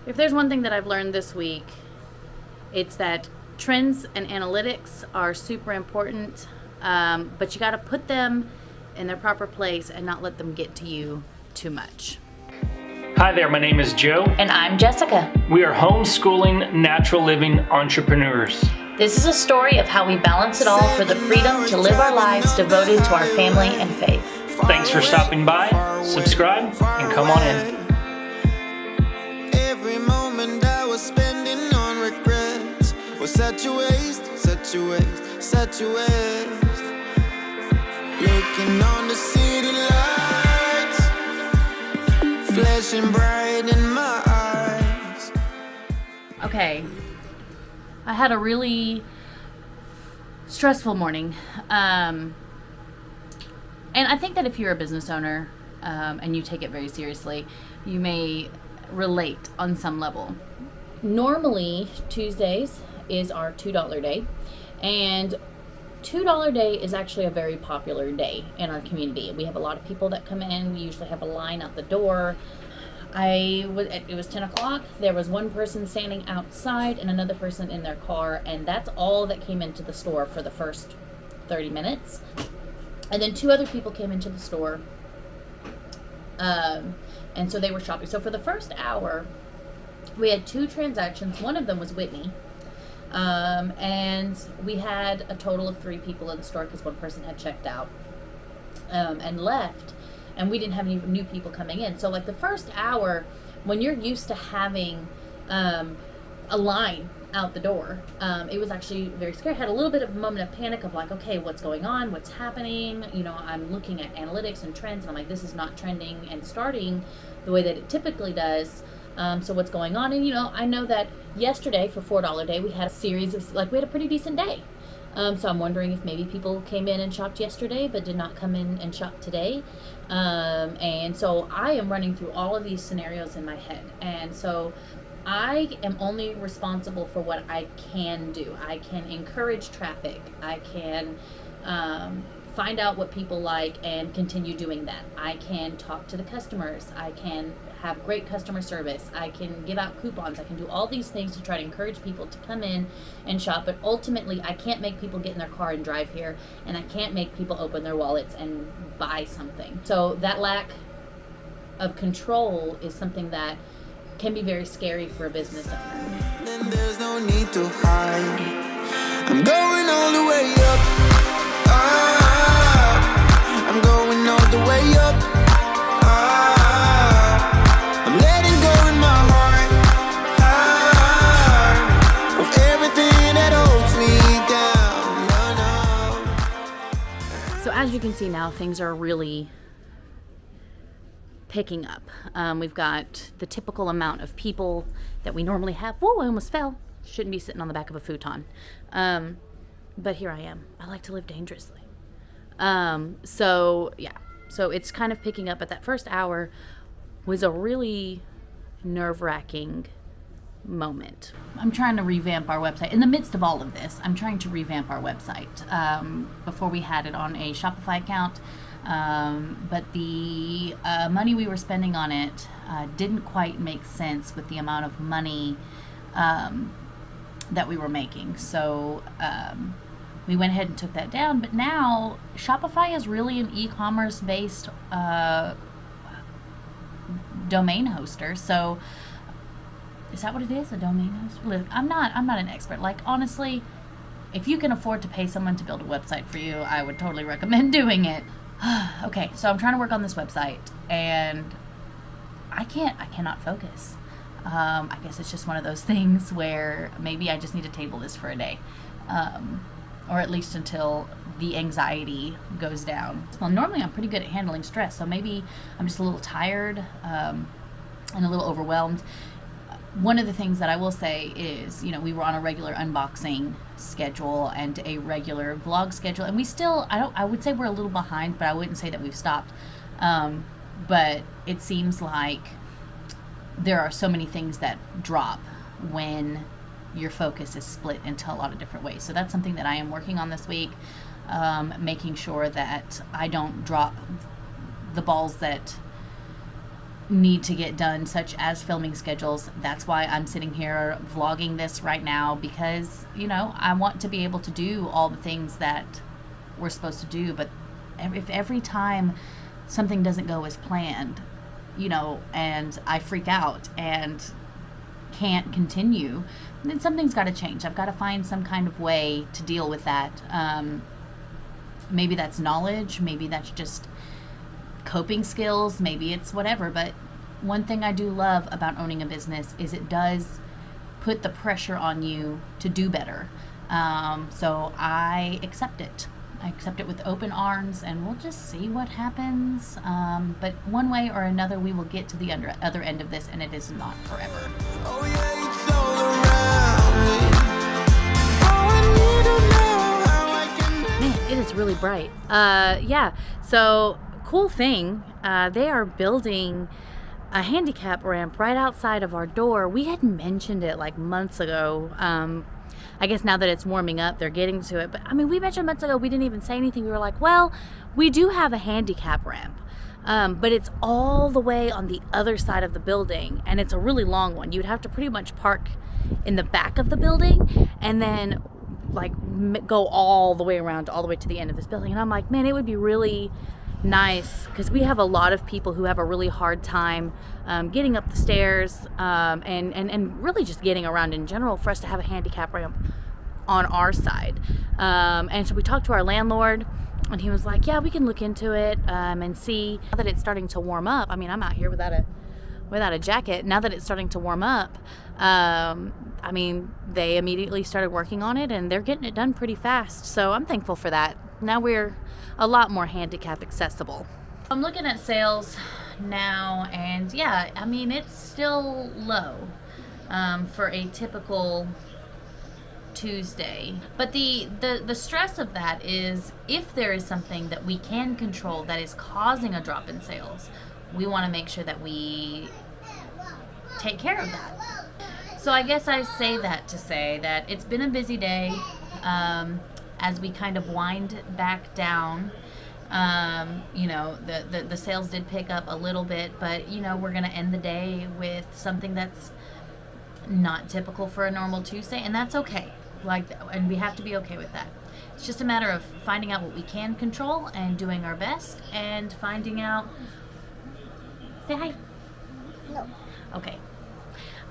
If there's one thing that I've learned this week, it's that trends and analytics are super important, but you got to put them in their proper place and not let them get to you too much. Hi there, my name is Joe. And I'm Jessica. We are homeschooling, natural living entrepreneurs. This is a story of how we balance it all for the freedom to live our lives devoted to our family and faith. Thanks for stopping by, subscribe, and come on in. Every moment I was spending on regrets was such a waste, such a waste, such a waste. Looking on the city lights, flashing bright in my eyes. Okay, I had a really stressful morning, and I think that if you're a business owner and you take it very seriously, you may relate on some level. Normally, Tuesdays is our $2 day, and $2 day is actually a very popular day in our community. We have a lot of people that come in. We usually have a line out the door. It was 10 o'clock. There was one person standing outside and another person in their car, and that's all that came into the store for the first 30 minutes. And then two other people came into the store, and so they were shopping. So for the first hour, we had two transactions. One of them was Whitney, and we had a total of 3 people in the store because one person had checked out and left. And we didn't have any new people coming in. So like the first hour, when you're used to having a line out the door, it was actually very scary. I had a little bit of a moment of panic of like, okay, what's going on? What's happening? You know, I'm looking at analytics and trends, and I'm like, this is not trending and starting the way that it typically does. So what's going on? And, you know, I know that yesterday for $4 day, we had a series of, we had a pretty decent day. So I'm wondering if maybe people came in and shopped yesterday but did not come in and shop today. And so I am running through all of these scenarios in my head. And so I am only responsible for what I can do. I can encourage traffic. I can find out what people like and continue doing that. I can talk to the customers. I can have great customer service. I can give out coupons. I can do all these things to try to encourage people to come in and shop. But ultimately, I can't make people get in their car and drive here, and I can't make people open their wallets and buy something. So that lack of control is something that can be very scary for a business owner. Then there's no need to hide. I'm going all the way up. I'm going all the way up. I'm letting go in my heart of everything that holds me down. So as you can see now, things are really picking up. We've got the typical amount of people that we normally have. Whoa, I almost fell. Shouldn't be sitting on the back of a futon. But here I am. I like to live dangerously. So it's kind of picking up. But that first hour was a really nerve-wracking moment. I'm trying to revamp our website. In the midst of all of this, I'm trying to revamp our website. Before we had it on a Shopify account, but the money we were spending on it didn't quite make sense with the amount of money that we were making. So we went ahead and took that down. But now Shopify is really an e-commerce based domain hoster. So is that what it is? A domain hoster? Look, I'm not an expert. Like, honestly, if you can afford to pay someone to build a website for you, I would totally recommend doing it. Okay, so I'm trying to work on this website, and I cannot focus. I guess it's just one of those things where maybe I just need to table this for a day, or at least until the anxiety goes down. Well, normally I'm pretty good at handling stress, so maybe I'm just a little tired and a little overwhelmed. One of the things that I will say is, you know, we were on a regular unboxing schedule and a regular vlog schedule, and we still, I would say we're a little behind, but I wouldn't say that we've stopped. But it seems like there are so many things that drop when your focus is split into a lot of different ways. So that's something that I am working on this week, making sure that I don't drop the balls that need to get done, such as filming schedules. That's why I'm sitting here vlogging this right now, because, you know, I want to be able to do all the things that we're supposed to do. But if every time something doesn't go as planned, you know, and I freak out and can't continue, then something's got to change. I've got to find some kind of way to deal with that. Maybe that's knowledge, maybe that's just coping skills, maybe it's whatever. But one thing I do love about owning a business is it does put the pressure on you to do better. So I accept it. I accept it with open arms, and we'll just see what happens. But one way or another, we will get to the other end of this, and it is not forever. Oh yeah, it's all around me. Oh, I need to know how I can Man, it is really bright. Yeah, so cool thing, they are building a handicap ramp right outside of our door. We had mentioned it like months ago. I guess now that it's warming up, they're getting to it. But I mean, we mentioned months ago, we didn't even say anything. We were like, well, we do have a handicap ramp, but it's all the way on the other side of the building, and it's a really long one. You'd have to pretty much park in the back of the building and then like go all the way around, all the way to the end of this building. And I'm like, man, it would be really nice, because we have a lot of people who have a really hard time getting up the stairs, and really just getting around in general, for us to have a handicap ramp on our side. And so we talked to our landlord, and he was like, yeah, we can look into it and see. Now that it's starting to warm up, I mean, I'm out here without a jacket. Now that it's starting to warm up, I mean, they immediately started working on it, and they're getting it done pretty fast. So I'm thankful for that. Now we're a lot more handicap accessible. I'm looking at sales now, and yeah, I mean, it's still low for a typical Tuesday. But the stress of that is, if there is something that we can control that is causing a drop in sales, we want to make sure that we take care of that. So I guess I say that to say that it's been a busy day. As we kind of wind back down, you know, the sales did pick up a little bit, but, you know, we're going to end the day with something that's not typical for a normal Tuesday, and that's okay. And we have to be okay with that. It's just a matter of finding out what we can control and doing our best, and finding out. Say hi. No. Okay.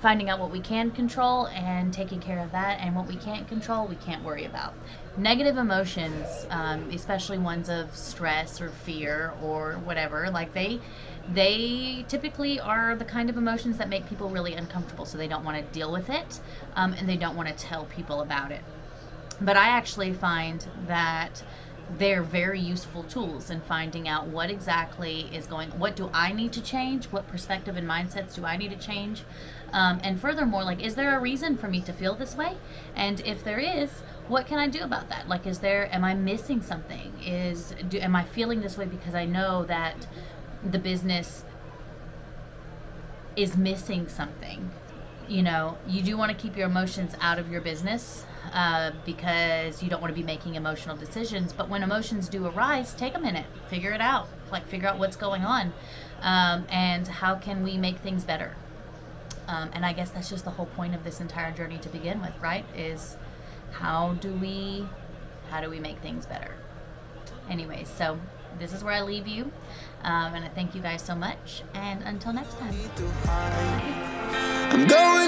Finding out what we can control and taking care of that, and what we can't control, we can't worry about. Negative emotions, especially ones of stress or fear or whatever, like they typically are the kind of emotions that make people really uncomfortable, so they don't want to deal with it, and they don't want to tell people about it. But I actually find that they're very useful tools in finding out what exactly is what do I need to change, what perspective and mindsets do I need to change, and furthermore, like, is there a reason for me to feel this way? And if there is, what can I do about that? Like, am I missing something? Am I feeling this way because I know that the business is missing something? You know, you do want to keep your emotions out of your business, because you don't want to be making emotional decisions. But when emotions do arise, take a minute, figure it out, figure out what's going on, and how can we make things better. And I guess that's just the whole point of this entire journey to begin with, right? Is how do we make things better? Anyways, so this is where I leave you, and I thank you guys so much, and until next time. I'm going